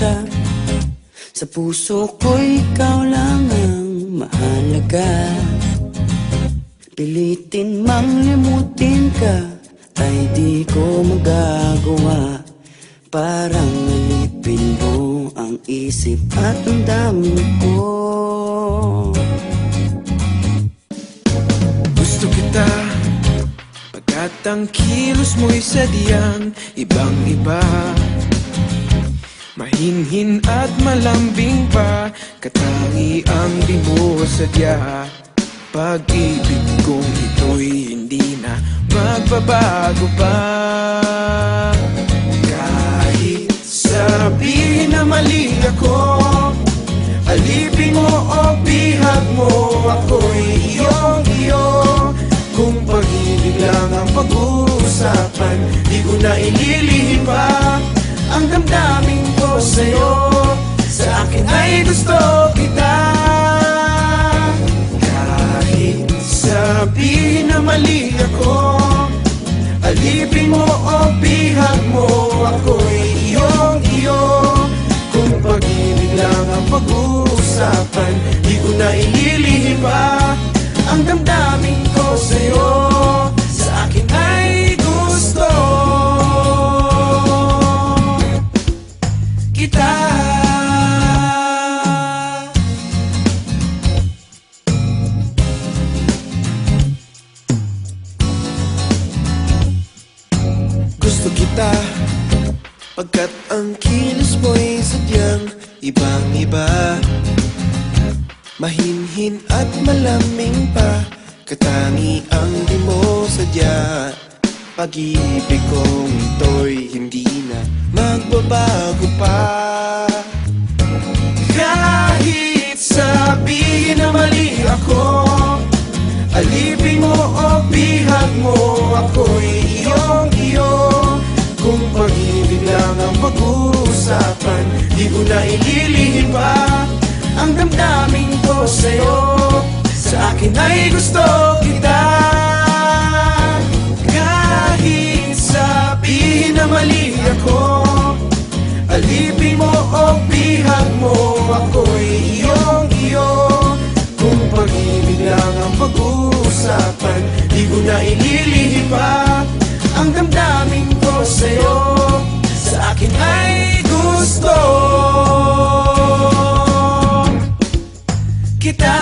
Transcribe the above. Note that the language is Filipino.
kita. Sa puso ko'y ikaw lang ang mahalaga. Pilitin mang limutin ka ay di ko magagawa. Parang nalipin mo ang isip at ang damdamin ko. Gusto kita pagkat ang kilos mo'y sadyang ibang-iba. Mahinhin at malambing pa, katangi ang di mo sadya. Pag-ibig kong ito'y hindi na magbabago pa. Kahit sabihin na mali ako, alipin mo o bihag mo, ako'y iyong-iyo. Kung pag-ibig lang ang pag-uusapan, di ko na ililihim pa ang damdamin ko sa'yo. Sa akin ay gusto kita. Kahit sabihin na mali ako, alipin mo o bihag mo, ako'y iyong-iyo. Kung pag-ibig lang ang pag-uusapan, di ko na ililihim pa ang damdamin ko sa'yo. Sa akin ay gusto kita. Gusto kita pagkat ang kilos mo'y sadyang ibang-iba. Mahinhin at malamig pa, katangi ang di mo sadya. Pag-ibig kong ito'y hindi na magbabago pa. Kahit sabihin na mali ako, alipin mo o bihag mo, ako'y iyong-iyo. Kung pag-ibig lang ang pag-uusapan, di ko na ililihim pa ang damdamin ko sa'yo. Sa akin ay gusto kita. Kahit sabihin na mali ako, alipin mo o bihag mo, ako'y iyong-iyo. Kung pag-ibig lang ang pag-uusapan, di ko na ililihim pa ang damdamin ko sa'yo. Sa akin ay gusto kita.